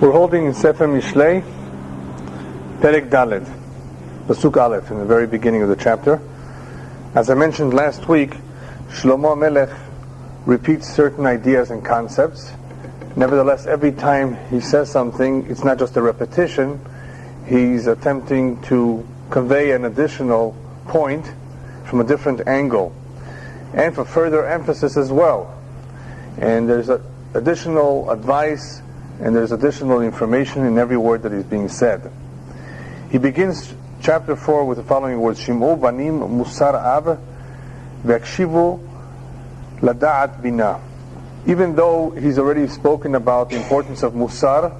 We're holding in Sefer Mishlei, Perek Dalet, Pasuk Aleph, in the very beginning of the chapter. As I mentioned last week, Shlomo Melech repeats certain ideas and concepts. Nevertheless, every time he says something, it's not just a repetition. He's attempting to convey an additional point from a different angle, and for further emphasis as well. And there's additional advice and there's additional information in every word that is being said. He begins chapter 4 with the following words: Shim'u banim musar av ve'akshivu lada'at bina. Even though he's already spoken about the importance of musar,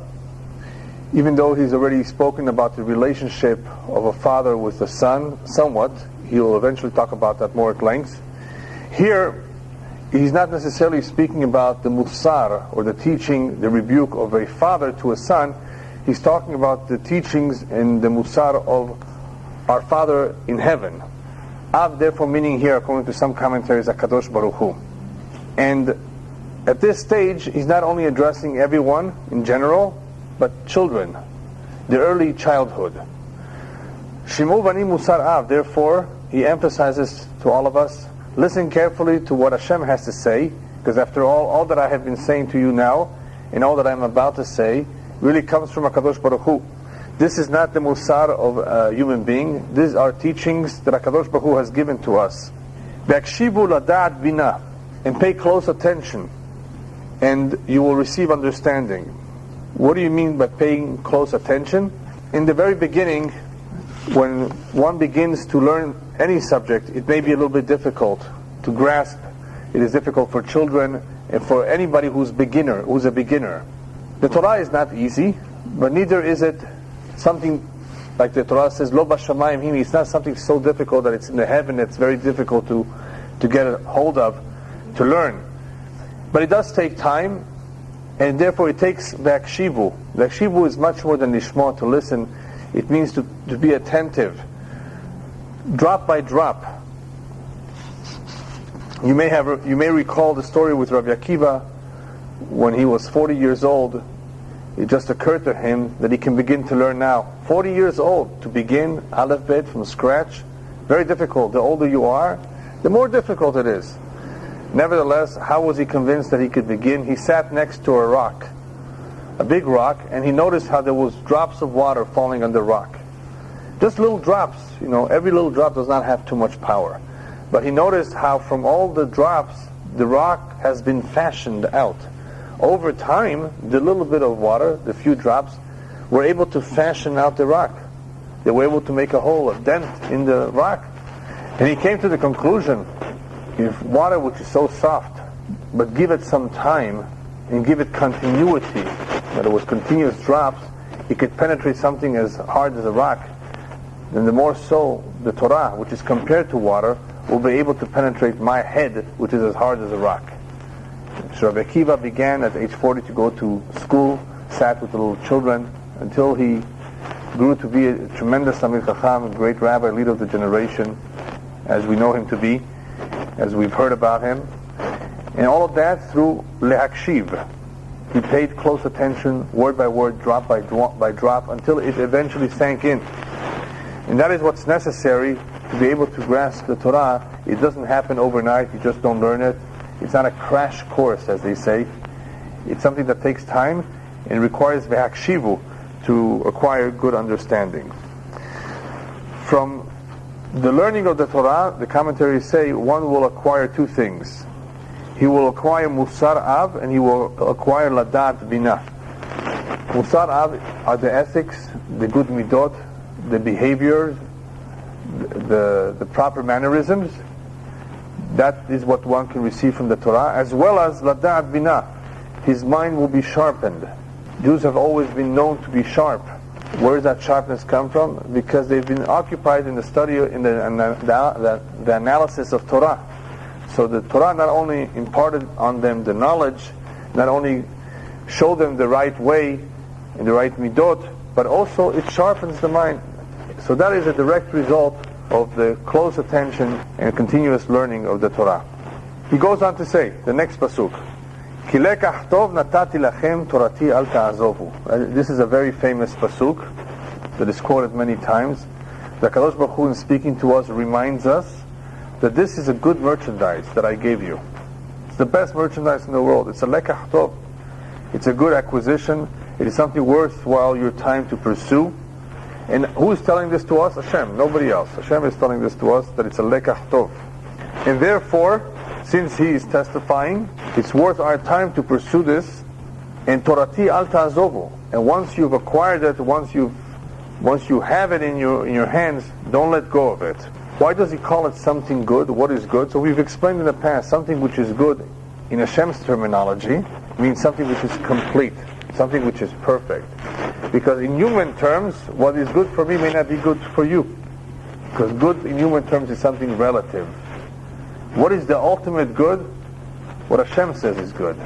even though he's already spoken about the relationship of a father with a son, somewhat, he will eventually talk about that more at length. Here, he's not necessarily speaking about the musar, or the teaching, the rebuke of a father to a son. He's talking about the teachings and the musar of our Father in heaven. Av, therefore, meaning here, according to some commentaries, HaKadosh Baruch Hu. And at this stage, he's not only addressing everyone in general, but children, the early childhood. Shim'u bani musar av, therefore, he emphasizes to all of us, listen carefully to what Hashem has to say, because after all that I have been saying to you now, and all that I'm about to say, really comes from HaKadosh Baruch Hu. This is not the musar of a human being. These are teachings that HaKadosh Baruch Hu has given to us. Ve'akshivu lada'at bina, and pay close attention, and you will receive understanding. What do you mean by paying close attention? In the very beginning, when one begins to learn any subject, it may be a little bit difficult to grasp. It is difficult for children and for anybody who's a beginner. The Torah is not easy, but neither is it something like the Torah says, Lo b'shamayim himi. It's not something so difficult that it's in the heaven that's very difficult to get a hold of, to learn. But it does take time, and therefore it takes ve'akshivu. Ve'akshivu is much more than lishma, to listen. It means to be attentive, drop by drop. You may recall the story with Rabbi Akiva when he was 40 years old. It just occurred to him that he can begin to learn now. 40 years old, to begin Aleph Bet from scratch, very difficult. The older you are, the more difficult it is. Nevertheless, how was he convinced that he could begin? He sat next to a rock, a big rock, and he noticed how there was drops of water falling on the rock. Just little drops, every little drop does not have too much power. But he noticed how from all the drops, the rock has been fashioned out. Over time, the little bit of water, the few drops, were able to fashion out the rock. They were able to make a hole, a dent in the rock. And he came to the conclusion, if water which is so soft, but give it some time, and give it continuity, that it was continuous drops, it could penetrate something as hard as a rock, then the more so the Torah, which is compared to water, will be able to penetrate my head, which is as hard as a rock. So Rabbi Akiva began at age 40 to go to school, sat with the little children, until he grew to be a tremendous Talmid Chacham, a great rabbi, leader of the generation, as we know him to be, as we've heard about him. And all of that through lehakshiv. He paid close attention, word by word, drop by drop, until it eventually sank in. And that is what's necessary to be able to grasp the Torah. It doesn't happen overnight, you just don't learn it. It's not a crash course, as they say. It's something that takes time and requires ve'akshivu to acquire good understanding. From the learning of the Torah, the commentaries say one will acquire two things. He will acquire musar av, and he will acquire ladat bina. Musar av are the ethics, the good midot, the behaviors, the proper mannerisms. That is what one can receive from the Torah, as well as ladat bina. His mind will be sharpened. Jews have always been known to be sharp. Where does that sharpness come from? Because they've been occupied in the study, in the analysis of Torah. So the Torah not only imparted on them the knowledge, not only showed them the right way and the right midot, but also it sharpens the mind. So that is a direct result of the close attention and continuous learning of the Torah. He goes on to say, the next pasuk, Ki lekach tov natati lachem torati al ta'azovu. This is a very famous pasuk that is quoted many times. The Kadosh Baruch Hu, in speaking to us, reminds us that this is a good merchandise that I gave you. It's the best merchandise in the world. It's a lekach tov. It's a good acquisition. It is something worthwhile your time to pursue. And who is telling this to us? Hashem, nobody else. Hashem is telling this to us, that it's a lekach tov. And therefore, since He is testifying, it's worth our time to pursue this. And torati al ta'azovu. And once you've acquired it, once you have it in your hands, don't let go of it. Why does He call it something good? What is good? So we've explained in the past, something which is good, in Hashem's terminology, means something which is complete, something which is perfect. Because in human terms, what is good for me may not be good for you. Because good in human terms is something relative. What is the ultimate good? What Hashem says is good.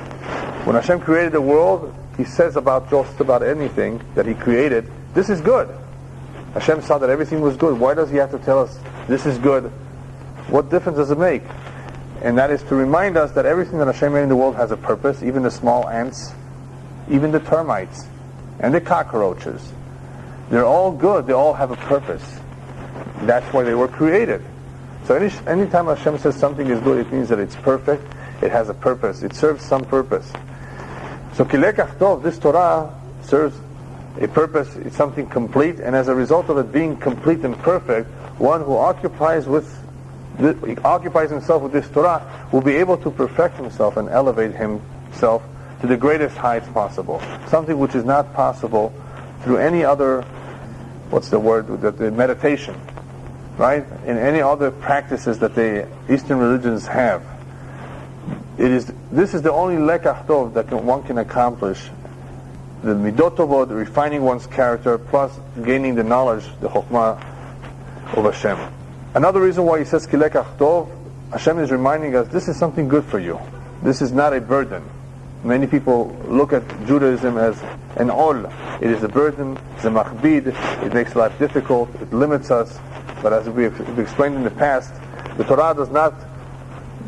When Hashem created the world, He says about just about anything that He created, this is good. Hashem saw that everything was good. Why does He have to tell us this is good? What difference does it make? And that is to remind us that everything that Hashem made in the world has a purpose, even the small ants, even the termites, and the cockroaches. They're all good. They all have a purpose. That's why they were created. So anytime Hashem says something is good, it means that it's perfect, it has a purpose, it serves some purpose. So Ki lekach tov, this Torah serves a purpose, it's something complete, and as a result of it being complete and perfect, one who occupies himself with this Torah will be able to perfect himself and elevate himself to the greatest heights possible. Something which is not possible through any other, the meditation, right? In any other practices that the Eastern religions have. This is the only lekach tov that one can accomplish. The midot tovot, refining one's character, plus gaining the knowledge, the chokhmah of Hashem. Another reason why He says Ki lekach tov, Hashem is reminding us this is something good for you. This is not a burden. Many people look at Judaism as an ol. It is a burden, it's a machbid, it makes life difficult, it limits us. But as we've explained in the past, the Torah does not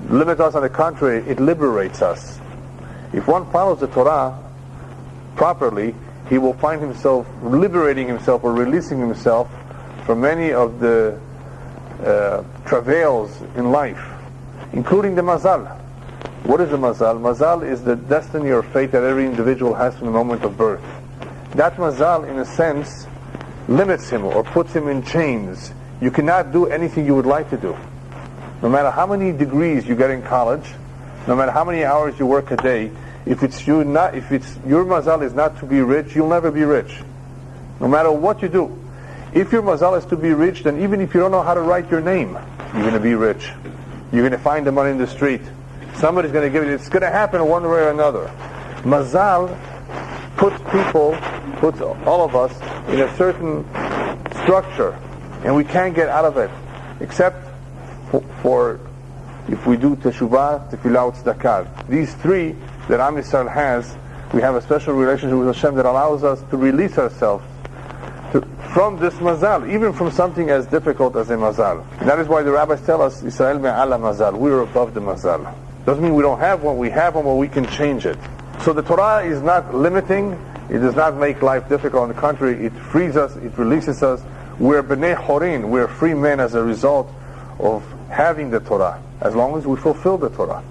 limit us. On the contrary, it liberates us. If one follows the Torah properly, he will find himself liberating himself or releasing himself from many of the travails in life, including the mazal. What is the mazal? Mazal is the destiny or fate that every individual has from the moment of birth. That mazal, in a sense, limits him or puts him in chains. You cannot do anything you would like to do. No matter how many degrees you get in college, no matter how many hours you work a day, if your mazal is not to be rich, you'll never be rich. No matter what you do. If your mazal is to be rich, then even if you don't know how to write your name, you're going to be rich. You're going to find the money in the street. Somebody's going to give it. It's going to happen one way or another. Mazal puts all of us in a certain structure, and we can't get out of it, except for if we do teshuvah, tefillah, tzedakah. These three that Am Yisrael has, we have a special relationship with Hashem that allows us to release ourselves from this mazal, even from something as difficult as a mazal. And that is why the rabbis tell us, Yisrael me'ala mazal, we are above the mazal. Doesn't mean we don't have one, we have one, but we can change it. So the Torah is not limiting, it does not make life difficult. On the contrary, it frees us, it releases us. We're b'nei chorin, we're free men as a result of having the Torah, as long as we fulfill the Torah.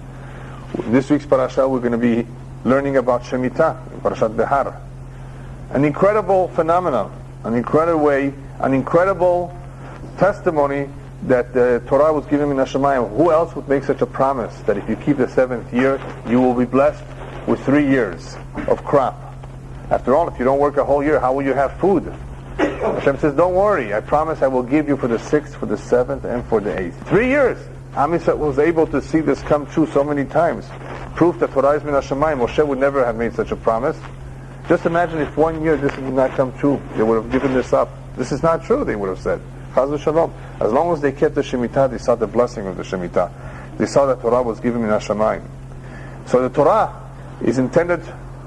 In this week's parasha, we're going to be learning about Shemitah, in Parashat Behar. An incredible phenomenon, an incredible testimony that the Torah was given in Hashemayim. Who else would make such a promise that if you keep the 7th year, you will be blessed with 3 years of crop? After all, if you don't work a whole year, how will you have food? Hashem says, don't worry, I promise I will give you for the 6th, for the 7th, and for the 8th. 3 years! Am Yisrael was able to see this come true so many times. Proof that Torah is min Hashemayim. Moshe would never have made such a promise. Just imagine if 1 year this would not come true. They would have given this up. This is not true, they would have said. Chaz v'shalom. As long as they kept the Shemitah, they saw the blessing of the Shemitah. They saw that Torah was given min Hashemayim. So the Torah is intended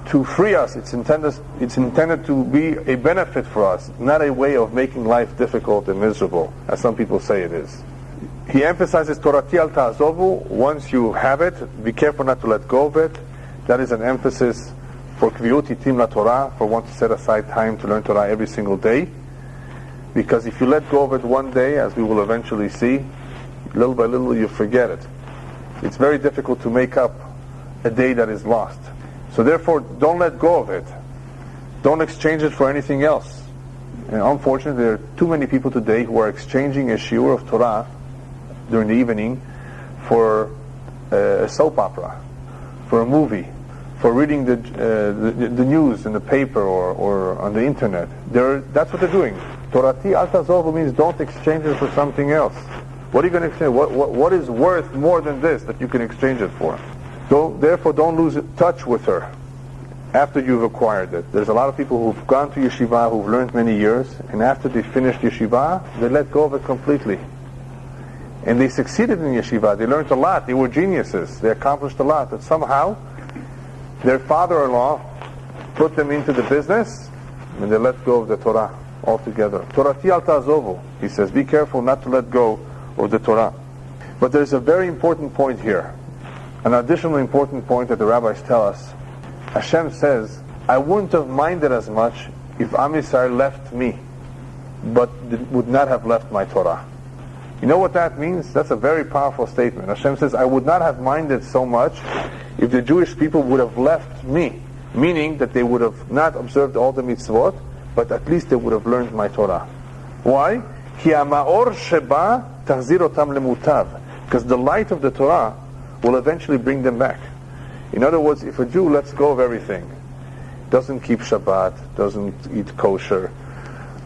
to free us. It's intended to be a benefit for us, not a way of making life difficult and miserable, as some people say it is. He emphasizes Torati al ta'azovu. Once you have it, be careful not to let go of it. That is an emphasis for Kviut Itim La Torah, for one to set aside time to learn Torah every single day. Because if you let go of it one day, as we will eventually see, little by little you forget it. It's very difficult to make up a day that is lost. So therefore, don't let go of it. Don't exchange it for anything else. And unfortunately, there are too many people today who are exchanging a shiur of Torah during the evening for a soap opera, for a movie, for reading the news in the paper or on the internet. That's what they're doing. Torati al tazovu means don't exchange it for something else. What are you going to exchange? What is worth more than this that you can exchange it for? Therefore, don't lose touch with her after you've acquired it. There's a lot of people who've gone to yeshiva, who've learned many years, and after they finished yeshiva, they let go of it completely. And they succeeded in yeshiva. They learned a lot. They were geniuses. They accomplished a lot. But somehow, their father-in-law put them into the business, and they let go of the Torah altogether. Torati al ta'azovu, he says, be careful not to let go of the Torah. But there's a very important point here. An additional important point that the rabbis tell us. Hashem says, I wouldn't have minded as much if Am Yisrael left me, but would not have left my Torah. You know what that means? That's a very powerful statement. Hashem says, I would not have minded so much if the Jewish people would have left me, meaning that they would have not observed all the mitzvot, but at least they would have learned my Torah. Why? Because the light of the Torah will eventually bring them back. In other words, if a Jew lets go of everything, doesn't keep Shabbat, doesn't eat kosher,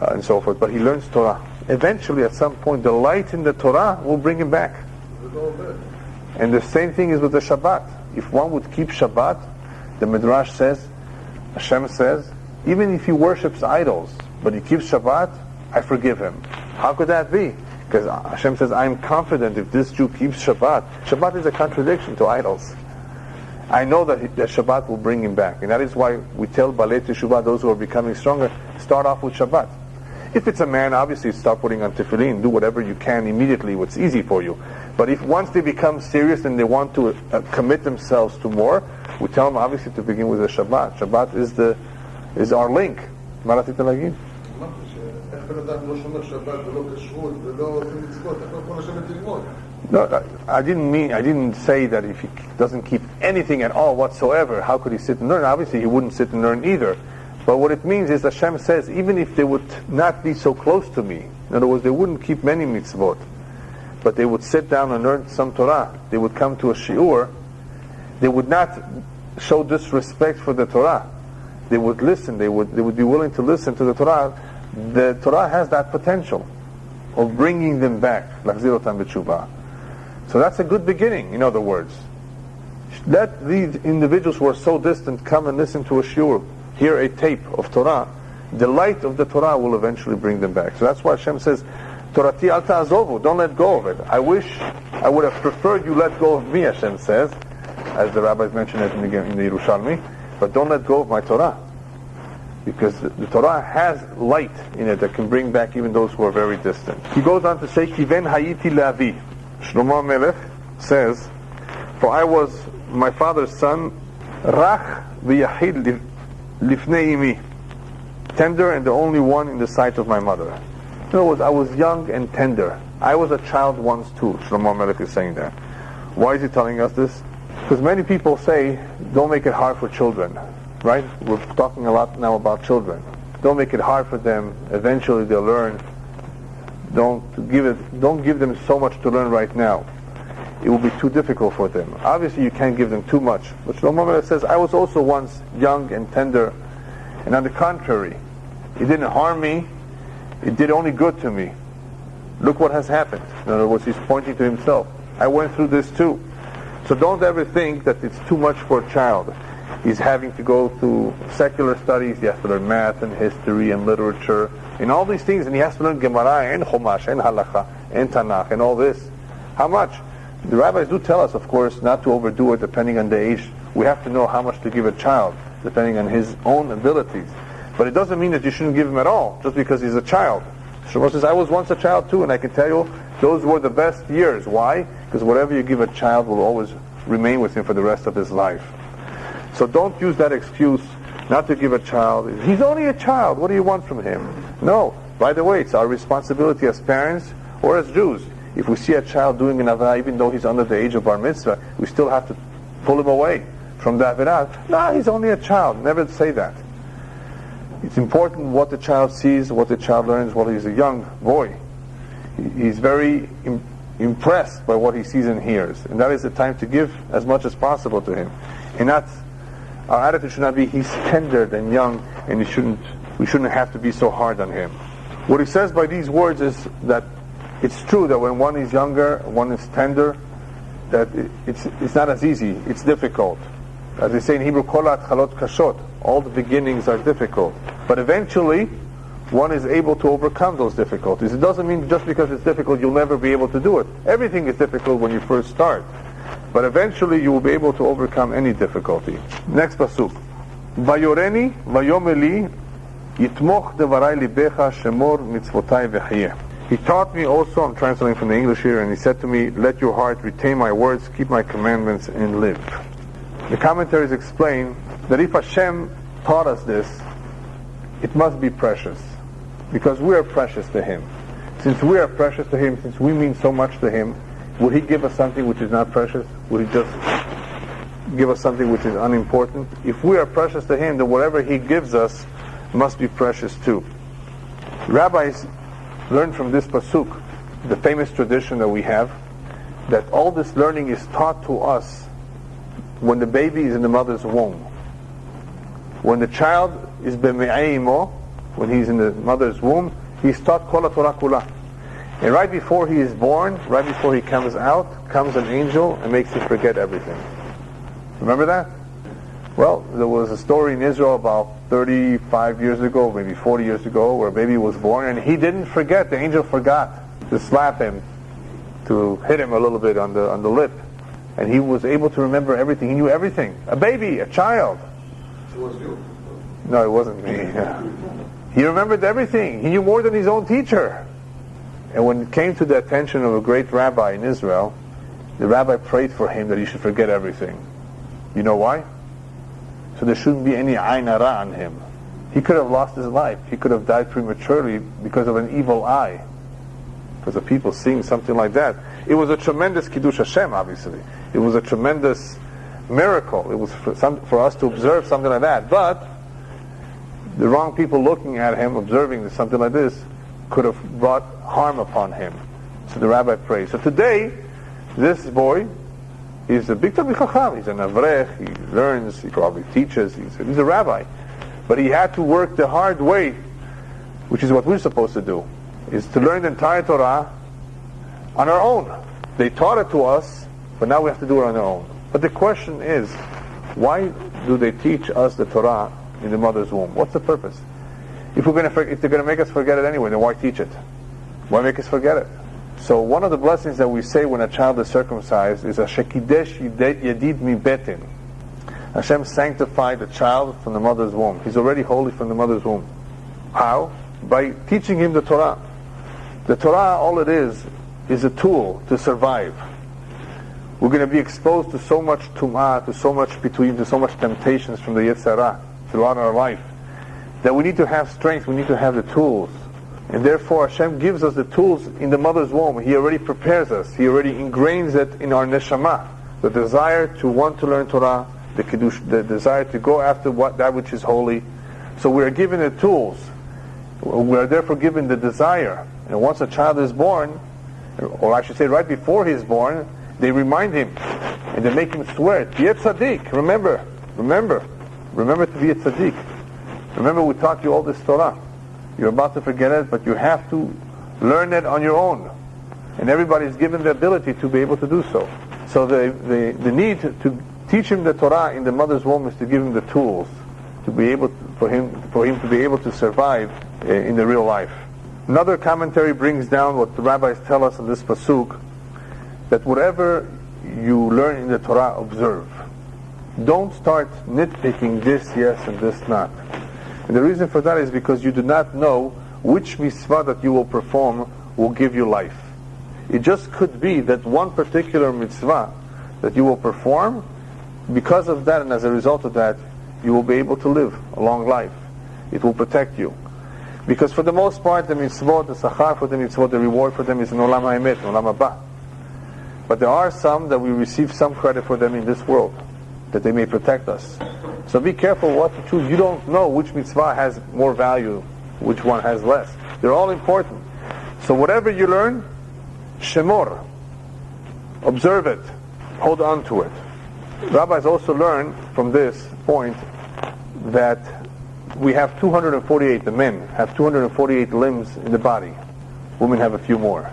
and so forth, but he learns Torah, eventually at some point the light in the Torah will bring him back. And the same thing is with the Shabbat. If one would keep Shabbat, the Midrash says, Hashem says, even if he worships idols, but he keeps Shabbat, I forgive him. How could that be? Because Hashem says, I am confident if this Jew keeps Shabbat. Shabbat is a contradiction to idols. I know that Shabbat will bring him back. And that is why we tell Balei Teshuvah, those who are becoming stronger, start off with Shabbat. If it's a man, obviously start putting on tefillin, do whatever you can immediately, what's easy for you. But if once they become serious and they want to commit themselves to more, we tell them obviously to begin with the Shabbat. Shabbat is our link. מה רצית להגיד? No, I didn't say that if he doesn't keep anything at all whatsoever, how could he sit and learn? Obviously he wouldn't sit and learn either. But what it means is Hashem says, even if they would not be so close to me, in other words, they wouldn't keep many mitzvot, but they would sit down and learn some Torah, they would come to a shiur, they would not show disrespect for the Torah. They would listen, they would be willing to listen to the Torah. The Torah has that potential of bringing them back, l'achzirotam b'teshuvah. So that's a good beginning, in other words. Let these individuals who are so distant come and listen to a shiur, hear a tape of Torah. The light of the Torah will eventually bring them back. So that's why Hashem says, Torati al ta'azovu, don't let go of it. I wish I would have preferred you let go of me, Hashem says, as the rabbis mentioned it in the Yerushalmi, but don't let go of my Torah. Because the Torah has light in it that can bring back even those who are very distant. He goes on to say, Kiven hayiti le'avi. Shlomo Melech says, for I was my father's son, Rach v'yachid lifnei imi, tender and the only one in the sight of my mother. In other words, I was young and tender. I was a child once too. Shlomo Melech is saying that. Why is he telling us this? Because many people say, don't make it hard for children. Right? We're talking a lot now about children. Don't make it hard for them. Eventually they'll learn. Don't give them so much to learn right now. It will be too difficult for them. Obviously you can't give them too much. But Shlomo Melech says, I was also once young and tender, and on the contrary, it didn't harm me, it did only good to me. Look what has happened. In other words, he's pointing to himself. I went through this too. So don't ever think that it's too much for a child. He's having to go through secular studies, he has to learn math and history and literature and all these things, and he has to learn Gemara and Chumash and Halacha and Tanakh and all this. How much? The rabbis do tell us, of course, not to overdo it depending on the age. We have to know how much to give a child depending on his own abilities. But it doesn't mean that you shouldn't give him at all just because he's a child. Shlomo says, I was once a child too, and I can tell you those were the best years. Why? Because whatever you give a child will always remain with him for the rest of his life. So don't use that excuse not to give a child. He's only a child. What do you want from him? No. By the way, it's our responsibility as parents or as Jews. If we see a child doing an avera, even though he's under the age of bar mitzvah, we still have to pull him away from the avera. No, he's only a child. Never say that. It's important what the child sees, what the child learns while he's a young boy. He's very impressed by what he sees and hears. And that is the time to give as much as possible to him. And our attitude should not be he's tender and young and we shouldn't have to be so hard on him. What he says by these words is that it's true that when one is younger, one is tender, that it's not as easy, it's difficult. As they say in Hebrew, kol ha'atchalot kashot, all the beginnings are difficult. But eventually, one is able to overcome those difficulties. It doesn't mean just because it's difficult, you'll never be able to do it. Everything is difficult when you first start. But eventually, you will be able to overcome any difficulty. Next pasuk. Vayoreni, vayomeli, yitmoch devarai libecha, shemor mitzvotai v'chayeh. He taught me also, I'm translating from the English here, and he said to me, let your heart retain my words, keep my commandments, and live. The commentaries explain that if Hashem taught us this, it must be precious. Because we are precious to Him. Since we are precious to Him, since we mean so much to Him, would He give us something which is not precious? Would He just give us something which is unimportant? If we are precious to Him, then whatever He gives us must be precious too. Rabbis learned from this pasuk, the famous tradition that we have, that all this learning is taught to us when the baby is in the mother's womb. When the child is b'me'ayimo, when he's in the mother's womb, he's taught kol Torah kula. And right before he is born, right before he comes out, comes an angel and makes him forget everything. Remember that? Well, there was a story in Israel about 35 years ago, maybe 40 years ago, where a baby was born and he didn't forget. The angel forgot to slap him, to hit him a little bit on the lip. And he was able to remember everything. He knew everything. A baby, a child. It was you. No, it wasn't me. He remembered everything. He knew more than his own teacher. And when it came to the attention of a great rabbi in Israel, the rabbi prayed for him that he should forget everything. You know why? So there shouldn't be any ayn hara on him. He could have lost his life. He could have died prematurely because of an evil eye. Because of people seeing something like that. It was a tremendous Kiddush Hashem, obviously. It was a tremendous miracle. It was for us to observe something like that. But the wrong people looking at him, observing something like this, could have brought harm upon him. So the rabbi prayed. So today, this boy is a big Talmid Chacham. He's an avrech. He learns. He probably teaches. He's a rabbi. But he had to work the hard way, which is what we're supposed to do, is to learn the entire Torah on our own. They taught it to us, but now we have to do it on our own. But the question is, why do they teach us the Torah in the mother's womb? What's the purpose? If they're going to make us forget it anyway, then why teach it? Why make us forget it? So one of the blessings that we say when a child is circumcised is Shekidesh Yedid Mi Betin. Hashem sanctified the child from the mother's womb. He's already holy from the mother's womb. How? By teaching him the Torah. The Torah, all it is a tool to survive. We're going to be exposed to so much tum'ah, to so much between, to so much temptations from the Yetzer Hara throughout our life, that we need to have strength, we need to have the tools. And therefore Hashem gives us the tools in the mother's womb. He already prepares us. He already ingrains it in our neshama. The desire to want to learn Torah, the kiddush, the desire to go after that which is holy. So we are given the tools. We are therefore given the desire. And once a child is born, or I should say right before he is born, they remind him and they make him swear, be a tzaddik. Remember to be a tzaddik. Remember we taught you all this Torah. You're about to forget it, but you have to learn it on your own. And everybody is given the ability to be able to do so. So the need to teach him the Torah in the mother's womb is to give him the tools to be able for him to be able to survive in the real life. Another commentary brings down what the rabbis tell us in this pasuk, that whatever you learn in the Torah, observe. Don't start nitpicking this yes and this not. And the reason for that is because you do not know which mitzvah that you will perform will give you life. It just could be that one particular mitzvah that you will perform because of that and as a result of that, you will be able to live a long life. It will protect you. Because for the most part, the mitzvot, the sachar for the mitzvot, the reward for them is in olam ha'emet, in olam haba. But there are some that we receive some credit for them in this world, that they may protect us. So be careful what to choose. You don't know which mitzvah has more value, which one has less. They're all important. So whatever you learn, shemor, observe it, hold on to it. Rabbis also learn from this point that we have 248, the men have 248 limbs in the body. Women have a few more.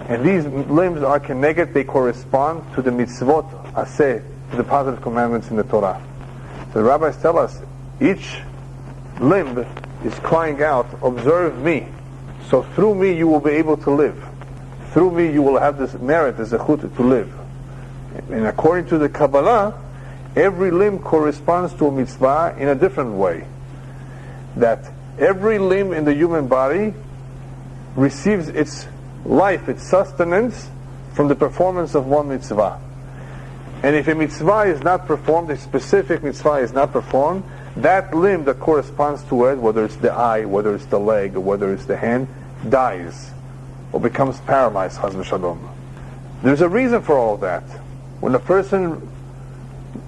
And these limbs are keneged, they correspond to the mitzvot aseh, to the positive commandments in the Torah. So the rabbis tell us, each limb is crying out, observe me. So through me you will be able to live. Through me you will have this merit, this zechut to live. And according to the Kabbalah, every limb corresponds to a mitzvah in a different way. That every limb in the human body receives its life, its sustenance from the performance of one mitzvah. And if a mitzvah is not performed, a specific mitzvah is not performed, that limb that corresponds to it, whether it's the eye, whether it's the leg, or whether it's the hand, dies or becomes paralyzed, chas v'shalom. There's a reason for all of that. When a person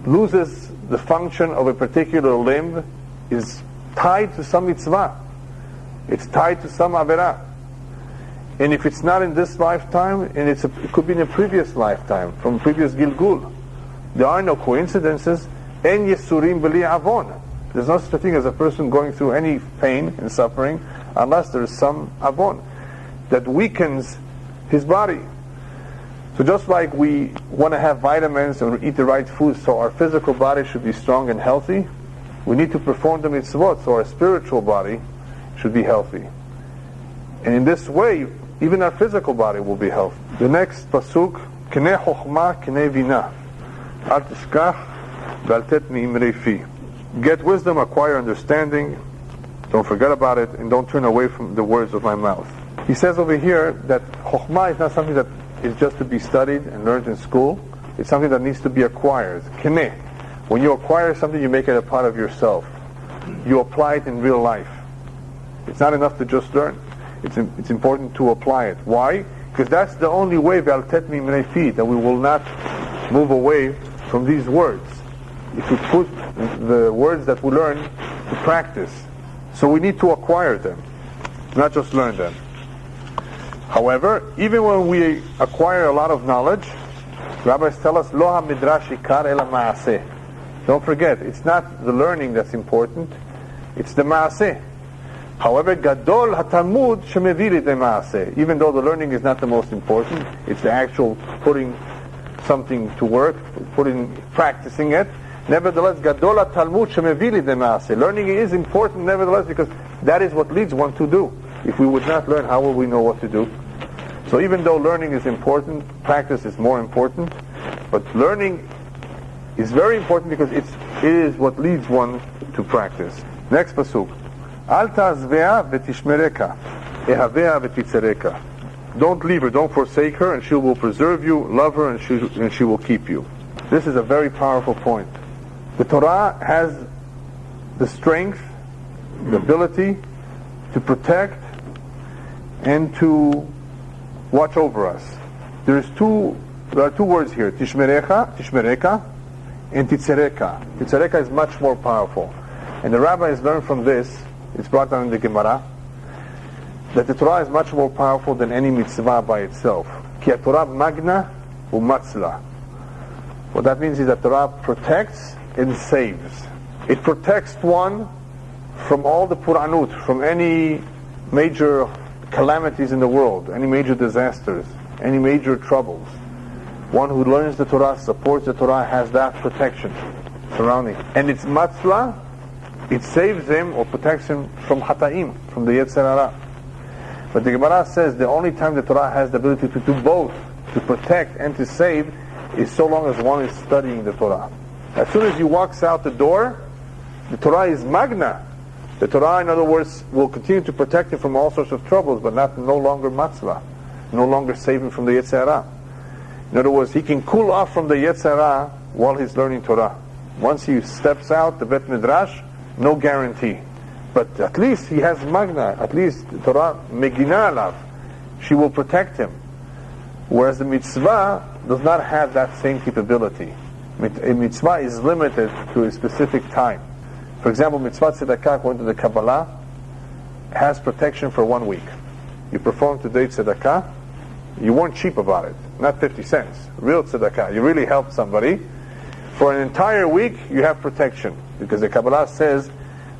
loses the function of a particular limb, is tied to some mitzvah. It's tied to some averah. And if it's not in this lifetime, and it could be in a previous lifetime, from previous Gilgul. There are no coincidences. En yesurim b'li avon. There's no such a thing as a person going through any pain and suffering unless there is some avon that weakens his body. So just like we want to have vitamins and eat the right food so our physical body should be strong and healthy, we need to perform the mitzvot so our spiritual body should be healthy. And in this way, even our physical body will be healthy. The next pasuk, K'nei chokhmah, k'nei vina, al tishkach, v'al tet mi'imrei fi. Get wisdom, acquire understanding, don't forget about it, and don't turn away from the words of my mouth. He says over here that chokhmah is not something that is just to be studied and learned in school. It's something that needs to be acquired. K'nei. When you acquire something, you make it a part of yourself. You apply it in real life. It's not enough to just learn. It's important to apply it. Why? Because that's the only way that we will not move away from these words. If we put the words that we learn to practice. So we need to acquire them, not just learn them. However, even when we acquire a lot of knowledge, rabbis tell us, Lo ha-midrash ikar ela ma'aseh. Don't forget, it's not the learning that's important, it's the ma'aseh. However, gadol ha-talmud shemevir de ma'aseh. Even though the learning is not the most important, it's the actual putting something to work, practicing it. Nevertheless, gadol ha-talmud shemevir de ma'aseh. Learning is important nevertheless because that is what leads one to do. If we would not learn, how will we know what to do? So even though learning is important, practice is more important. But learning is very important because it is what leads one to practice. Next pasuk. Al ta'azvea v'tishmereka, ehavea v'titzereka. Don't leave her, don't forsake her, and she will preserve you. Love her, and she will keep you. This is a very powerful point. The Torah has the strength, the ability to protect and to watch over us. There are two words here, tishmereka, and titzereka. Titzereka is much more powerful. And the rabbis learn from this, it's brought down in the Gemara, that the Torah is much more powerful than any mitzvah by itself. Ki Torah magna u'matzla. What that means is that Torah protects and saves. It protects one from all the puranut, from any major calamities in the world, any major disasters, any major troubles. One who learns the Torah, supports the Torah, has that protection surrounding. And it's matzlah, it saves him or protects him from hata'im, from the Yetzer Hara. But the Gemara says the only time the Torah has the ability to do both, to protect and to save, is so long as one is studying the Torah. As soon as he walks out the door, the Torah is magna. The Torah, in other words, will continue to protect him from all sorts of troubles, but no longer matzlah, no longer save him from the Yetzer Hara. In other words, he can cool off from the Yetzer Hara while he's learning Torah. Once he steps out the Bet Midrash, no guarantee. But at least he has Magna, at least Torah Megina alav. She will protect him. Whereas the mitzvah does not have that same capability. A mitzvah is limited to a specific time. For example, mitzvah tzedakah, according to the Kabbalah, has protection for 1 week. You perform today tzedakah, you weren't cheap about it, not 50 cents. Real tzedakah, you really helped somebody. For an entire week, you have protection. Because the Kabbalah says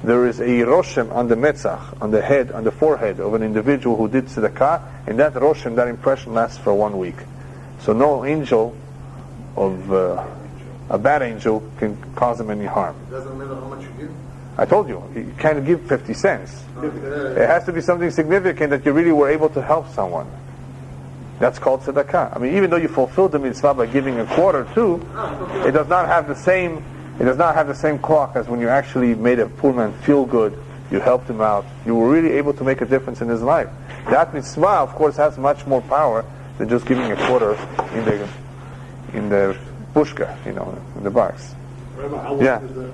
there is a roshem on the metzach, on the head, on the forehead of an individual who did tzedakah, and that roshem, that impression lasts for 1 week. So no angel of a bad angel can cause him any harm. It doesn't matter how much you give? I told you, you can't give 50 cents. It has to be something significant that you really were able to help someone. That's called tzedakah. I mean, even though you fulfilled the mitzvah by giving a quarter too, it does not have the same clock as when you actually made a poor man feel good. You helped him out. You were really able to make a difference in his life. That mitzvah, of course, has much more power than just giving a quarter in the pushka, in the box. Rabbi, how long does the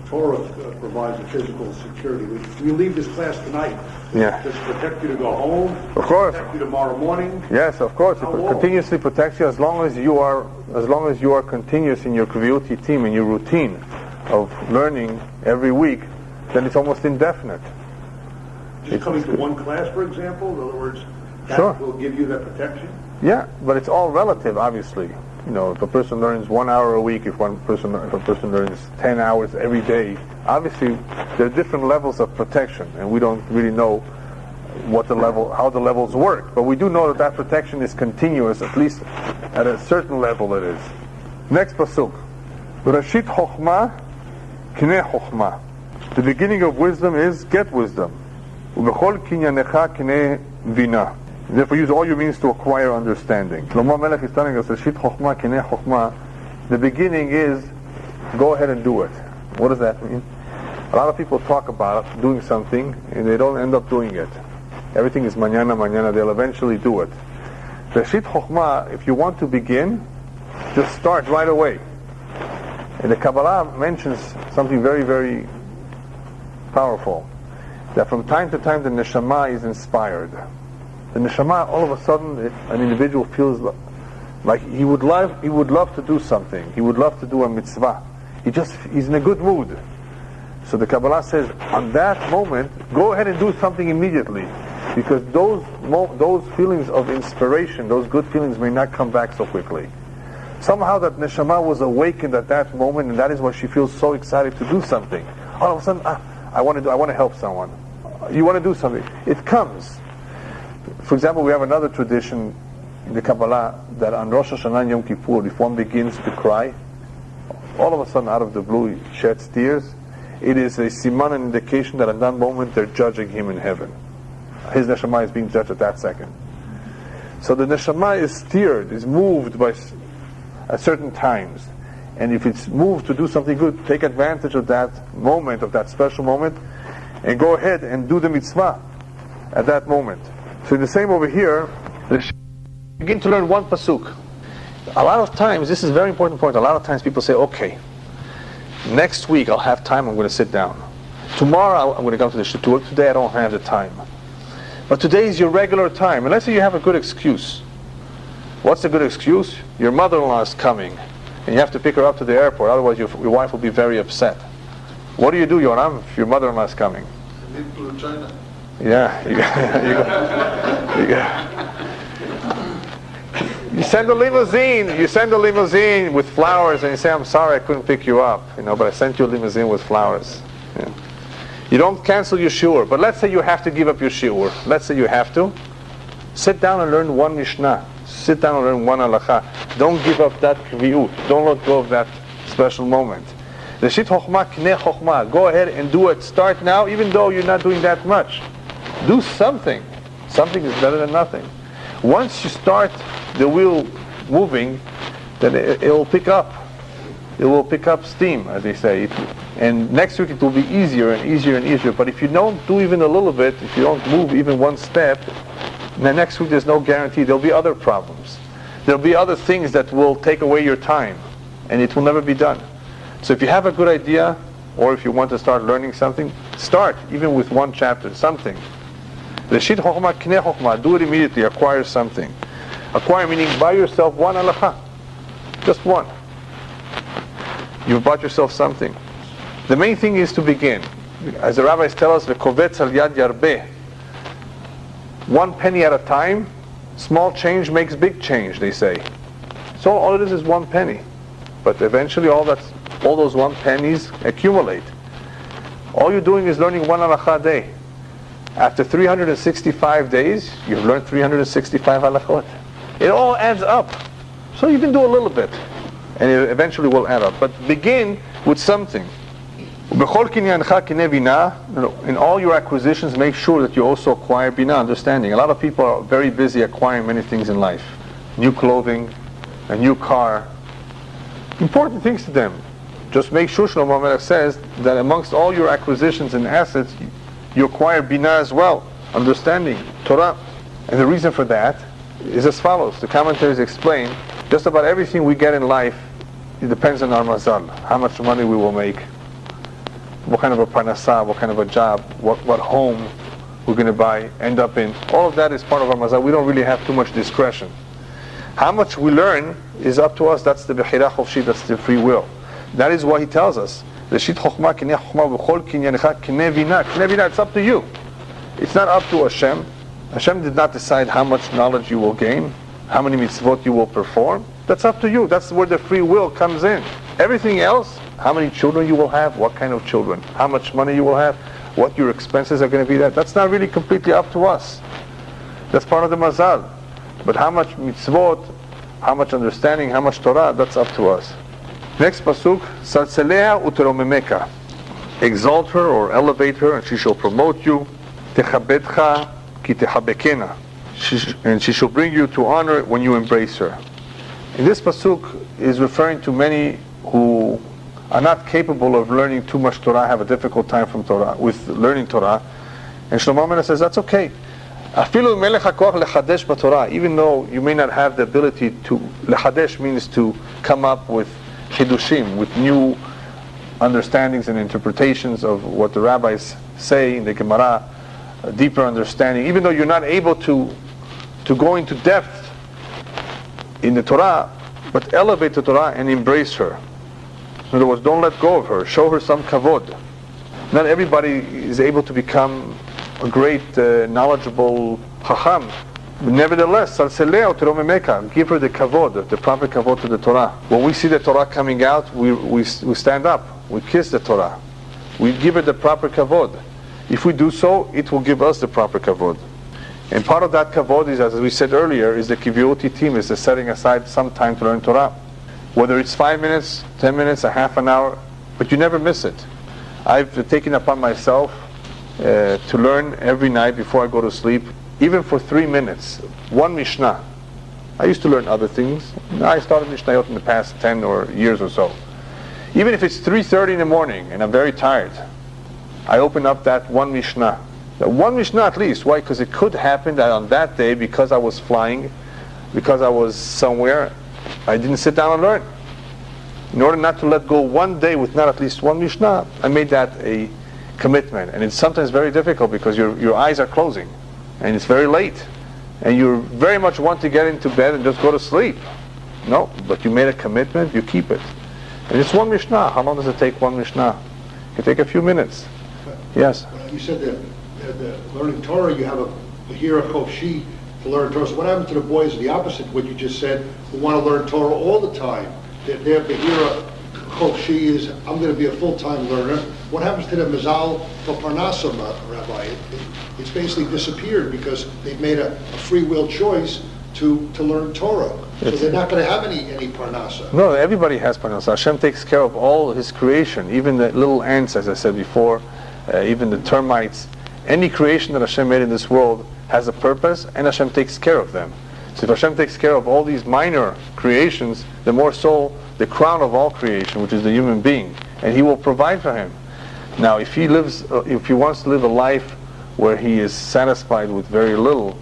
Torah provides the physical security? We leave this class tonight. Yeah. Does it protect you to go home? Of course. Protect you tomorrow morning? Yes, of course. It continuously protects you as long as you are continuous in your kaviyuti team, in your routine of learning every week. Then it's almost indefinite. Just coming to one class, for example, in other words, that Sure. will give you that protection? Yeah, but it's all relative, obviously. If a person learns 1 hour a week, if a person learns 10 hours every day, obviously there are different levels of protection, and we don't really know how the levels work. But we do know that protection is continuous, at least at a certain level it is. Next pasuk. Rashit Chochmah, Kineh Chochmah. The beginning of wisdom is get wisdom. Ubechol kinyanecha kineh vina. Therefore, use all your means to acquire understanding. Shlomo Melech is telling us, Rashit Chochmah, Kineh Chochmah. The beginning is, go ahead and do it. What does that mean? A lot of people talk about doing something, and they don't end up doing it. Everything is mañana, they'll eventually do it. Rashit Chochmah, if you want to begin, just start right away. And the Kabbalah mentions something very, very powerful. That from time to time the neshama is inspired. The neshama, all of a sudden, an individual feels like he would love to do something. He would love to do a mitzvah. He's in a good mood. So the Kabbalah says, on that moment, go ahead and do something immediately, because those feelings of inspiration, those good feelings, may not come back so quickly. Somehow that neshama was awakened at that moment, and that is why she feels so excited to do something. All of a sudden, I want to help someone. You want to do something. It comes. For example, we have another tradition in the Kabbalah that on Rosh Hashanah and Yom Kippur, if one begins to cry, all of a sudden out of the blue he sheds tears. It is a siman, an indication that at that moment they're judging him in heaven. His neshama is being judged at that second. So the neshama is steered, is moved at certain times. And if it's moved to do something good, take advantage of that moment, of that special moment, and go ahead and do the mitzvah at that moment. So the same over here, begin to learn one pasuk. A lot of times, this is a very important point, a lot of times people say, okay, next week I'll have time, I'm going to sit down. Tomorrow I'm going to come to the shul to work. Today I don't have the time. But today is your regular time. And let's say you have a good excuse. What's the good excuse? Your mother-in-law is coming, and you have to pick her up to the airport, otherwise your wife will be very upset. What do, Yoram, if your mother-in-law is coming? Leave to China. Yeah, you send a limousine with flowers, and you say, I'm sorry I couldn't pick you up, but I sent you a limousine with flowers. Yeah. You don't cancel your shiur, but let's say you have to give up your shiur. Let's say you have to. Sit down and learn one Mishnah. Sit down and learn one halacha. Don't give up that kviyut. Don't let go of that special moment. Rashit Chochmah, Kineh Chochmah. Go ahead and do it. Start now, even though you're not doing that much. Do something. Something is better than nothing. Once you start the wheel moving, then it will pick up. It will pick up steam, as they say. And next week it will be easier and easier and easier. But if you don't do even a little bit, if you don't move even one step, then next week there's no guarantee. There'll be other problems. There'll be other things that will take away your time, and it will never be done. So if you have a good idea, or if you want to start learning something, start even with one chapter, something. Reshit chokhmah knei chokhmah, do it immediately, acquire something. Acquire meaning buy yourself one halacha, just one. You've bought yourself something. The main thing is to begin. As the rabbis tell us, v'kovetz al yad yarbeh. 1 penny at a time, small change makes big change, they say. So all it is 1 penny. But eventually all those 1 pennies accumulate. All you're doing is learning one halakha a day. After 365 days, you've learned 365 halakhot. It all adds up. So you can do a little bit, and it eventually will add up. But begin with something. In all your acquisitions, make sure that you also acquire bina, understanding. A lot of people are very busy acquiring many things in life. New clothing, a new car. Important things to them. Just make sure, Shlomo HaMelech says, that amongst all your acquisitions and assets, you acquire bina as well, understanding, Torah. And the reason for that is as follows. The commentaries explain, just about everything we get in life, it depends on our mazal, how much money we will make, what kind of a parnasah, what kind of a job, what home we're going to buy, end up in. All of that is part of our mazal. We don't really have too much discretion. How much we learn is up to us. That's the bechira chofshi, that's the free will. That is why he tells us, Reshit chokhmah knei chokhmah v'chol kinyanecha knei bina. Knei bina, it's up to you. It's not up to Hashem. Hashem did not decide how much knowledge you will gain, how many mitzvot you will perform. That's up to you. That's where the free will comes in. Everything else, how many children you will have, what kind of children, how much money you will have, what your expenses are going to be, that's not really completely up to us. That's part of the mazal. But how much mitzvot, how much understanding, how much Torah, that's up to us. Next pasuk, Salselea uteromemeka. Exalt her or elevate her, and she shall promote you. Techabetcha ki techabekena. And she shall bring you to honor when you embrace her. In this pasuk is referring to many who are not capable of learning too much Torah, have a difficult time with learning Torah. And Shlomo HaMelech says that's okay. Even though you may not have the ability to, lechadesh means to come up with chidushim, with new understandings and interpretations of what the rabbis say in the Gemara, a deeper understanding. Even though you're not able to go into depth in the Torah, but elevate the Torah and embrace her. In other words, don't let go of her. Show her some kavod. Not everybody is able to become a great, knowledgeable chacham. But nevertheless, give her the kavod, the proper kavod to the Torah. When we see the Torah coming out, we stand up. We kiss the Torah. We give her the proper kavod. If we do so, it will give us the proper kavod. And part of that kavod is, as we said earlier, is the kivyoti team, is the setting aside some time to learn Torah. Whether it's 5 minutes, 10 minutes, a half an hour, but you never miss it. I've taken upon myself to learn every night before I go to sleep, even for 3 minutes, one Mishnah. I used to learn other things. I started Mishnayot in the past 10 years or so. Even if it's 3:30 in the morning and I'm very tired, I open up that one Mishnah. One Mishnah at least. Why? Because it could happen that on that day, because I was flying, because I was somewhere, I didn't sit down and learn. In order not to let go one day with not at least one Mishnah, I made that a commitment. And it's sometimes very difficult because your eyes are closing and it's very late and you very much want to get into bed and just go to sleep. No, but you made a commitment, you keep it. And it's one Mishnah. How long does it take one Mishnah? It can take a few minutes. Yes? You said that learning Torah, you have a hira chofshi to learn Torah. So what happens to the boys, the opposite of what you just said, who want to learn Torah all the time? Their behira chofshi is, I'm going to be a full-time learner. What happens to the mazal for parnasa, Rabbi? It's basically disappeared because they've made a free will choice to learn Torah. So they're not going to have any parnasa. No, everybody has parnasa. Hashem takes care of all His creation, even the little ants, as I said before, even the termites. Any creation that Hashem made in this world has a purpose, and Hashem takes care of them. So if Hashem takes care of all these minor creations, the more so the crown of all creation, which is the human being, and He will provide for him. Now, if he wants to live a life where he is satisfied with very little,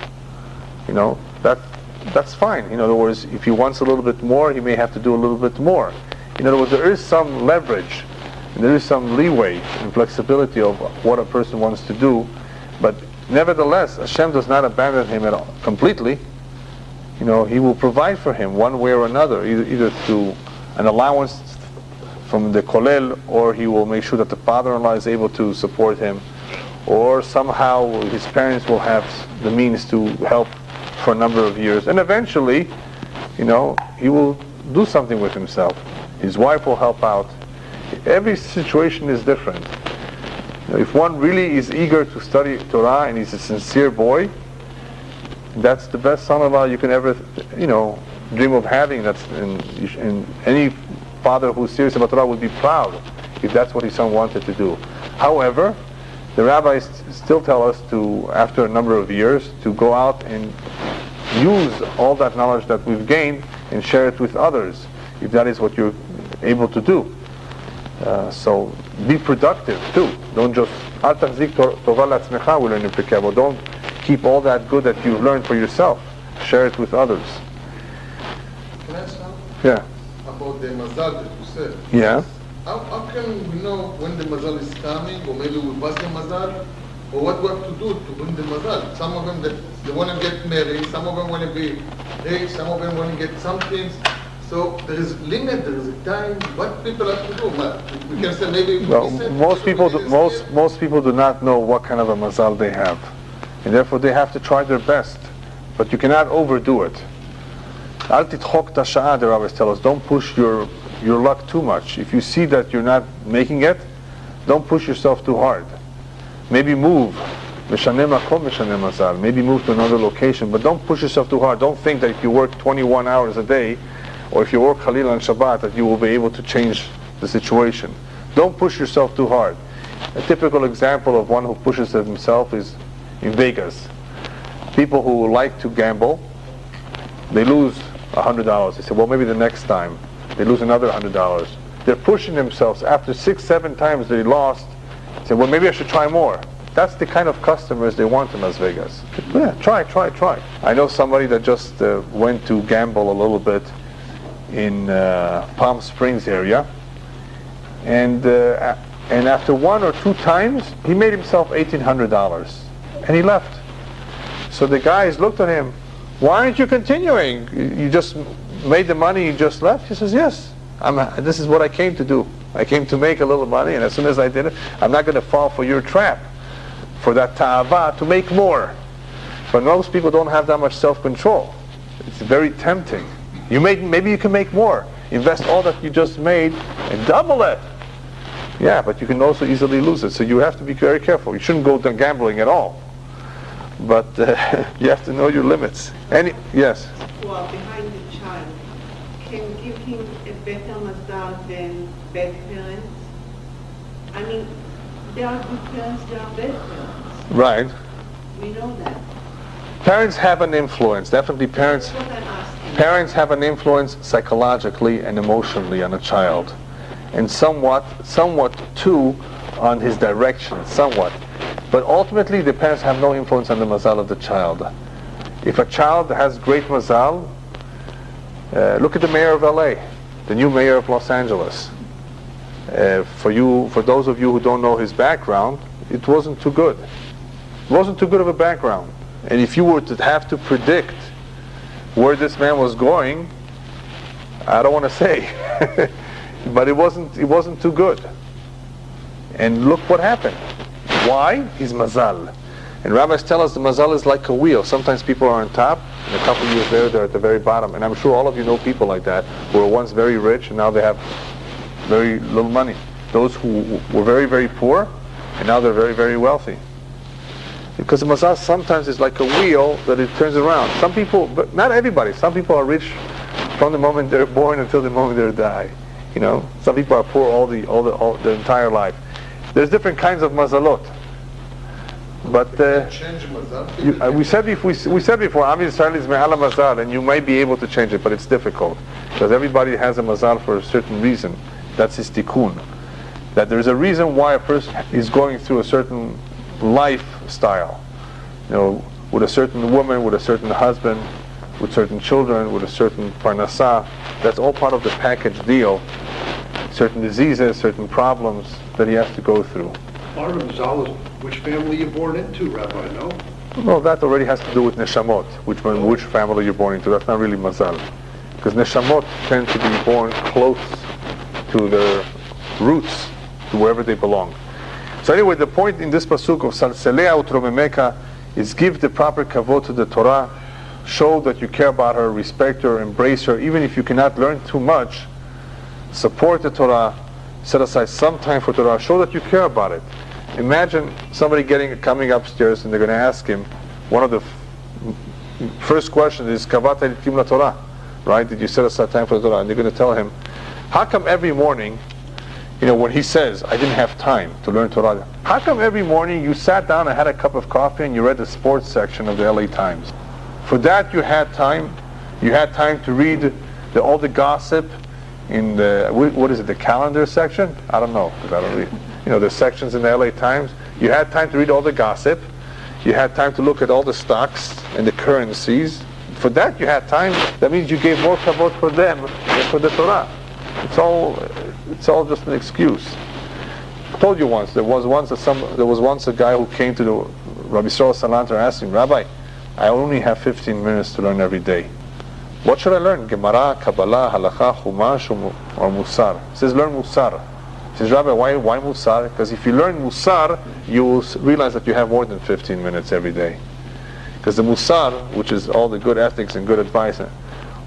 that's fine. In other words, if he wants a little bit more, he may have to do a little bit more. In other words, there is some leverage, and there is some leeway and flexibility of what a person wants to do, but nevertheless, Hashem does not abandon him at all, completely. He will provide for him one way or another, either through an allowance from the Kolel, or he will make sure that the father-in-law is able to support him, or somehow his parents will have the means to help for a number of years, and eventually, he will do something with himself. His wife will help out. Every situation is different. If one really is eager to study Torah and he's a sincere boy, that's the best son-in-law you can ever, dream of having. And any father who's serious about Torah would be proud if that's what his son wanted to do. However, the rabbis still tell us to, after a number of years, to go out and use all that knowledge that we've gained and share it with others, if that is what you're able to do. So be productive too. Don't just don't keep all that good that you've learned for yourself. Share it with others. Can I ask something? Yeah. About the mazal that you said. Yeah. How can we know when the mazal is coming, or maybe we pass the mazal, or what we have to do to bring the mazal? Some of them they want to get married, some of them want to be rich, some of them want to get some things. So there is limit, there is a time. What people have to do? We can say maybe. Well, most people do not know what kind of a mazal they have, and therefore they have to try their best. But you cannot overdo it. Al titchok tasha'ah, the rabbis tell us, don't push your luck too much. If you see that you're not making it, don't push yourself too hard. Maybe move. Maybe move to another location, but don't push yourself too hard. Don't think that if you work 21 hours a day, or if you work Khalil on Shabbat, that you will be able to change the situation. Don't push yourself too hard. A typical example of one who pushes himself is in Vegas. People who like to gamble, they lose $100. They say, well, maybe the next time. They lose another $100. They're pushing themselves. After 6-7 times they lost, they say, well, maybe I should try more. That's the kind of customers they want in Las Vegas. Yeah, try. I know somebody that just went to gamble a little bit in Palm Springs area, and after 1 or 2 times he made himself $1,800, and he left. So the guys looked at him, why aren't you continuing? You just made the money, you just left? He says, yes, this is what I came to do. I came to make a little money, and as soon as I did it, I'm not going to fall for your trap, for that ta'ava to make more. But most people don't have that much self-control. It's very tempting. Maybe you can make more. Invest all that you just made and double it. Yeah, but you can also easily lose it. So you have to be very careful. You shouldn't go to gambling at all. But you have to know your limits. Yes? Well, behind the child, can give him a better mazal than bad parents? I mean, there are good parents, there are bad parents. Right. We know that. Parents have an influence. Definitely parents. That's what I'm asking. Parents have an influence psychologically and emotionally on a child, and somewhat too on his direction, somewhat. But ultimately, the parents have no influence on the mazal of the child. If a child has great mazal, look at the mayor of LA, the new mayor of Los Angeles. For those of you who don't know his background, it wasn't too good. It wasn't too good of a background. And if you were to have to predict where this man was going, I don't want to say, but it wasn't too good. And look what happened. Why? His mazal. And rabbis tell us the mazal is like a wheel. Sometimes people are on top, and a couple of years later they're at the very bottom. And I'm sure all of you know people like that, who were once very rich and now they have very little money. Those who were very, very poor, and now they're very, very wealthy. Because the mazal sometimes is like a wheel that it turns around. Some people, but not everybody, some people are rich from the moment they're born until the moment they die. Some people are poor all their entire life. There's different kinds of mazalot. But we said before, Am Yisrael is me'ala mazal, and you might be able to change it, but it's difficult because everybody has a mazal for a certain reason. That's his tikkun. That there's a reason why a person is going through a certain lifestyle, with a certain woman, with a certain husband, with certain children, with a certain parnasah. That's all part of the package deal certain diseases, certain problems that he has to go through. Part of Mazal is which family you're born into, Rabbi, no? No, that already has to do with neshamot, which family you're born into. That's not really mazal. Because neshamot tend to be born close to their roots, to wherever they belong. So anyway, the point in this pasuk of Salselea utromemeka is give the proper kavod to the Torah, show that you care about her, respect her, embrace her, even if you cannot learn too much, support the Torah, set aside some time for Torah, show that you care about it. Imagine somebody coming upstairs and they're going to ask him, one of the first questions is, Kavata litim la Torah, right? Did you set aside time for the Torah? And they're going to tell him, how come every morning, when he says, I didn't have time to learn Torah, how come every morning you sat down and had a cup of coffee and you read the sports section of the LA Times? For that you had time. You had time to read all the gossip in the calendar section? I don't know, because I don't read. The sections in the LA Times. You had time to read all the gossip. You had time to look at all the stocks and the currencies. For that you had time. That means you gave more kavod for them than for the Torah. It's all just an excuse. I told you once, there was once a guy who came to the Rabbi Yisrael Salanter and asked him, Rabbi, I only have 15 minutes to learn every day. What should I learn? Gemara, Kabbalah, Halakha, Chumash, or Musar? He says, learn Musar. He says, Rabbi, why Musar? Because if you learn Musar, you will realize that you have more than 15 minutes every day. Because the Musar, which is all the good ethics and good advice,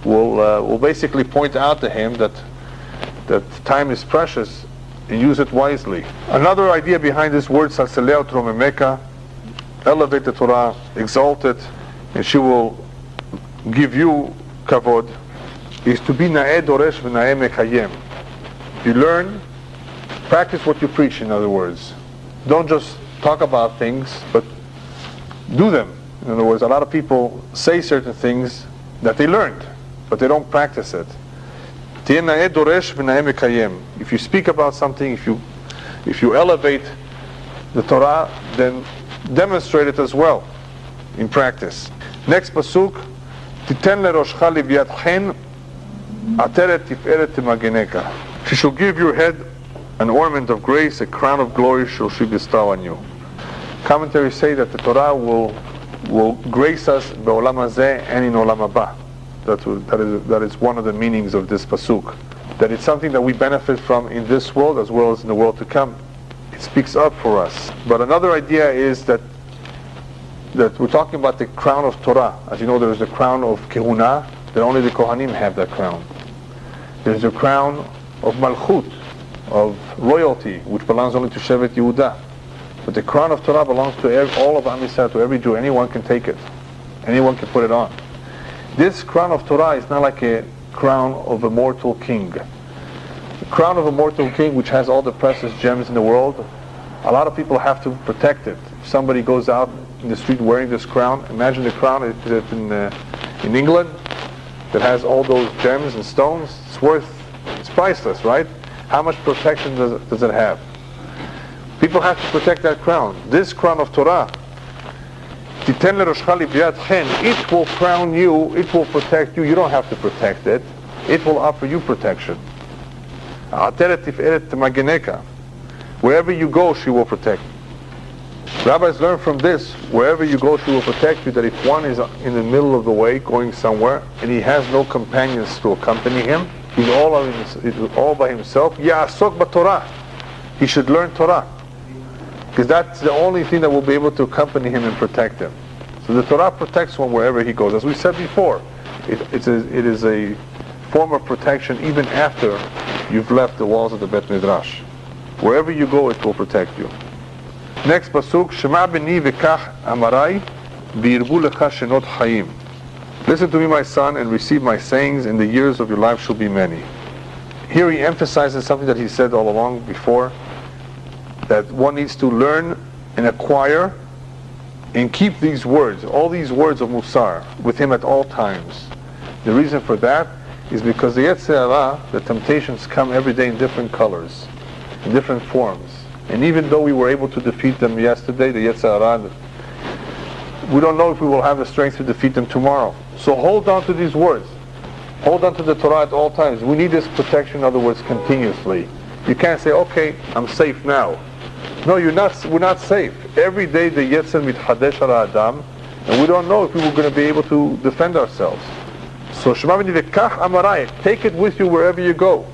will basically point out to him that time is precious and use it wisely. Another idea behind this word, Salselea utromemeka, elevate the Torah, exalt it, and she will give you kavod, is to be na'eh doresh v'na'eh mekayem. You learn, practice what you preach, in other words. Don't just talk about things, but do them. In other words, a lot of people say certain things that they learned, but they don't practice it. If you speak about something, if you elevate the Torah, then demonstrate it as well in practice. Next pasuk, Titen leroshcha libyat chen ateret tiferet temageneka. She shall give your head an ornament of grace, a crown of glory shall she bestow on you. Commentaries say that the Torah will grace us be'olam hazeh and in olam haba. That is one of the meanings of this pasuk. That it's something that we benefit from in this world as well as in the world to come. It speaks up for us. But another idea is that we're talking about the crown of Torah. As you know, there is the crown of Kehuna, that only the Kohanim have that crown. There's the crown of Malchut, of royalty, which belongs only to Shevet Yehuda. But the crown of Torah belongs to all of Am Yisrael, to every Jew. Anyone can take it. Anyone can put it on. This crown of Torah is not like a crown of a mortal king. The crown of a mortal king, which has all the precious gems in the world, a lot of people have to protect it. If somebody goes out in the street wearing this crown, imagine the crown in England that has all those gems and stones. It's priceless, right? How much protection does it have? People have to protect that crown. This crown of Torah, it will crown you, it will protect you. You don't have to protect it. It will offer you protection. Wherever you go, she will protect you. Rabbis learn from this, wherever you go, she will protect you, that if one is in the middle of the way, going somewhere, and he has no companions to accompany him, he's all by himself, Ya'asok b'Torah. He should learn Torah. Because that's the only thing that will be able to accompany him and protect him. So the Torah protects one wherever he goes. As we said before, it is a form of protection even after you've left the walls of the Bet Midrash. Wherever you go, it will protect you. Next pasuk, Shema b'ni v'kach amarai v'yirbu lecha shenot chayim. Listen to me, my son, and receive my sayings, and the years of your life shall be many. Here he emphasizes something that he said all along before, that one needs to learn and acquire and keep these words, all these words of Musar, with him at all times. The reason for that is because the Yetzer Hara, the temptations, come every day in different colors, in different forms. And even though we were able to defeat them yesterday, the Yetzer Hara, we don't know if we will have the strength to defeat them tomorrow. So hold on to these words. Hold on to the Torah at all times. We need this protection, in other words, continuously. You can't say, okay, I'm safe now. No, we're not safe. Every day the Yetzer mitchadesh ala Adam, and we don't know if we were going to be able to defend ourselves. So Shema v'nikach amarai, take it with you wherever you go.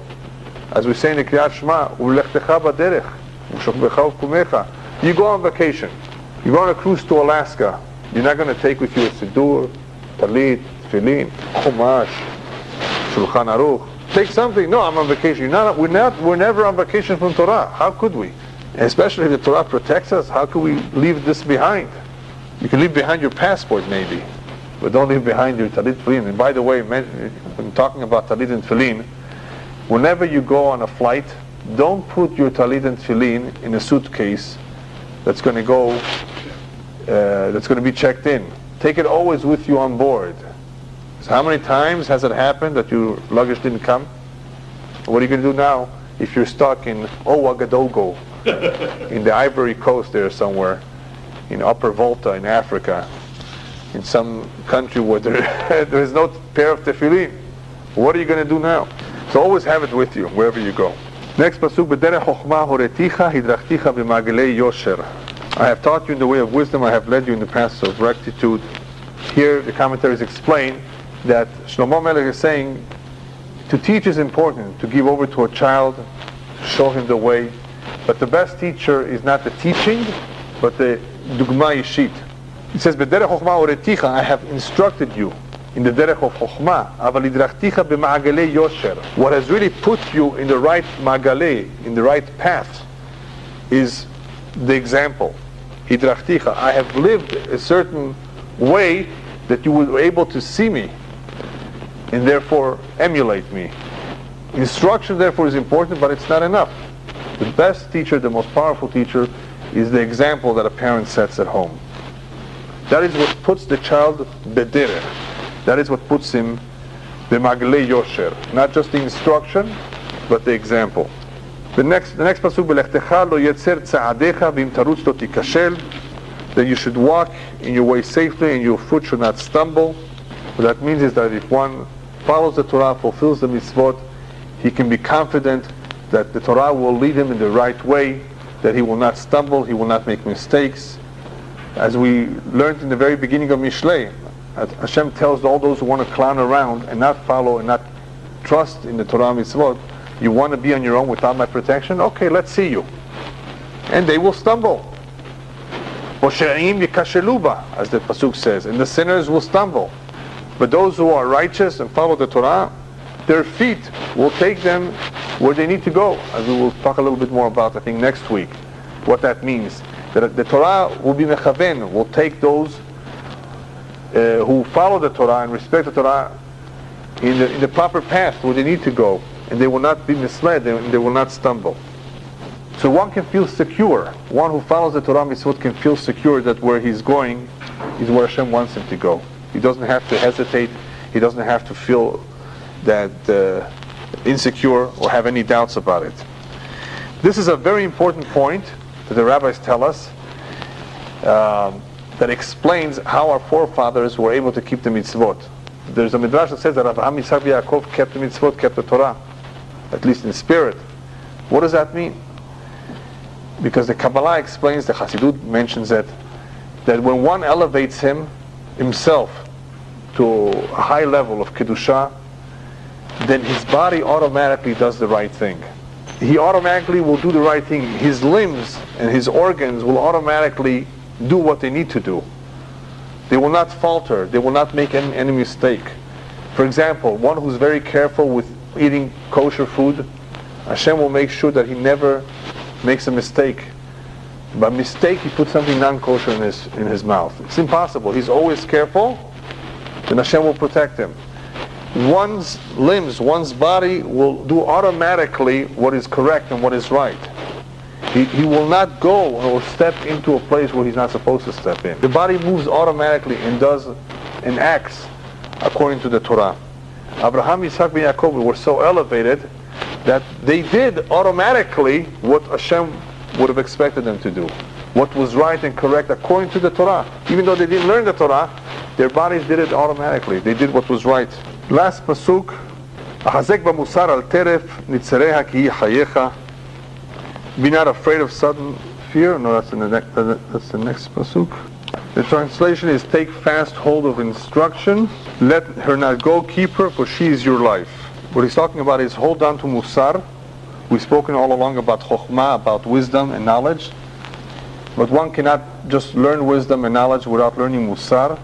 As we say in the Kriyat Shema, u'lechtecha b'derech, u'shokbecha u'kumecha. You go on vacation. You go on a cruise to Alaska. You're not going to take with you a siddur, talit, tefillin, chumash, shulchan aruch. Take something. No, I'm on vacation. We're never on vacation from Torah. How could we? Especially if the Torah protects us, how could we leave this behind? You can leave behind your passport maybe, but don't leave behind your talit tefillin. And by the way, when talking about talit and tefillin, whenever you go on a flight, don't put your talit and tefillin in a suitcase that's going to be checked in. Take it always with you on board. So how many times has it happened that your luggage didn't come? What are you going to do now if you're stuck in Ouagadougou, in the Ivory Coast there somewhere, in Upper Volta in Africa, in some country where there is no pair of tefillin? What are you going to do now? So always have it with you wherever you go. Next pasuk, b'derech chokhmah horeticha hidrachticha b'magelei yosher. I have taught you in the way of wisdom, I have led you in the paths of rectitude. Here the commentaries explain that Shlomo Melech is saying to teach is important, to give over to a child, to show him the way, but the best teacher is not the teaching, but the dugma yishit. He says, b'derech chokhmah horeticha, I have instructed you in the derech of chokhmah, aval hidrachticha b'magelei yosher. What has really put you in the right magalei, in the right path, is the example. Hidrachticha, I have lived a certain way that you were able to see me and therefore emulate me. Instruction therefore is important, but it's not enough. The best teacher, the most powerful teacher, is the example that a parent sets at home. That is what puts the child bederech. That is what puts him b'maglei yosher. Not just the instruction, but the example. The next pasuk, b'lechtecha lo yetzer tza'adecha v'im tarutz lo tikashel, that you should walk in your way safely and your foot should not stumble. What that means is that if one follows the Torah, fulfills the mitzvot, he can be confident that the Torah will lead him in the right way, that he will not stumble, he will not make mistakes. As we learned in the very beginning of Mishlei, Hashem tells all those who want to clown around and not follow and not trust in the Torah mitzvot, you want to be on your own without my protection? Okay, let's see you. And they will stumble. Poshe'im yikasheluba, as the pasuk says, and the sinners will stumble. But those who are righteous and follow the Torah, their feet will take them where they need to go, as we will talk a little bit more about, I think, next week, what that means. That the Torah will be mechaven, will take those who follow the Torah and respect the Torah in the proper path where they need to go, and they will not be misled, and they will not stumble. So one can feel secure. One who follows the Torah mitzvot can feel secure that where he's going is where Hashem wants him to go. He doesn't have to hesitate. He doesn't have to feel that insecure or have any doubts about it. This is a very important point that the rabbis tell us that explains how our forefathers were able to keep the mitzvot. There's a midrash that says that Abraham, Yitzhak, Yaakov kept the mitzvot, kept the Torah, at least in spirit. What does that mean? Because the Kabbalah explains, the Chassidut mentions that when one elevates himself to a high level of Kedusha, then his body automatically does the right thing. He automatically will do the right thing. His limbs and his organs will automatically do what they need to do. They will not falter. They will not make any mistake. For example, one who's very careful with eating kosher food, Hashem will make sure that he never makes a mistake. By mistake, he puts something non-kosher in his mouth. It's impossible. He's always careful, then Hashem will protect him. One's limbs, one's body will do automatically what is correct and what is right. He will not go or step into a place where he's not supposed to step in. The body moves automatically and does and acts according to the Torah. Abraham, Yitzhak, and Yaakov were so elevated that they did automatically what Hashem would have expected them to do. What was right and correct according to the Torah. Even though they didn't learn the Torah, their bodies did it automatically. They did what was right. Last pasuk, Ahazek b'musar al teref nitzereha ki hi chayecha. Be not afraid of sudden fear. No, that's the next pasuk. The translation is, take fast hold of instruction. Let her not go, keep her, for she is your life. What he's talking about is hold on to Musar. We've spoken all along about Chokhmah, about wisdom and knowledge. But one cannot just learn wisdom and knowledge without learning Musar.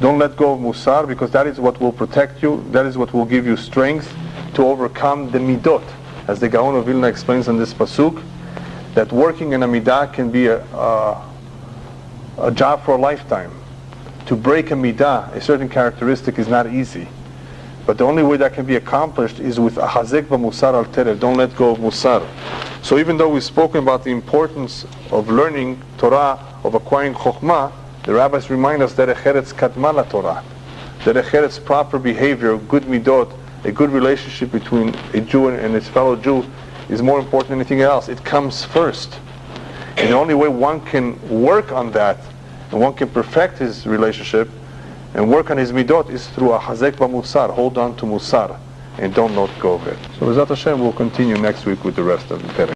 Don't let go of Musar, because that is what will protect you. That is what will give you strength to overcome the Midot. As the Gaon of Vilna explains in this pasuk, that working in a Midah can be a job for a lifetime. To break a Midah, a certain characteristic, is not easy. But the only way that can be accomplished is with ahazek b'musar al teref. Don't let go of Musar. So even though we've spoken about the importance of learning Torah, of acquiring Chokhmah, the rabbis remind us that echeretz kadma la Torah. That echeretz, proper behavior, good midot, a good relationship between a Jew and his fellow Jew, is more important than anything else. It comes first. And the only way one can work on that, and one can perfect his relationship and work on his midot, is through a hazek b'musar. Hold on to Musar and don't let go of it. So Bezat Hashem, we'll continue next week with the rest of the Perek.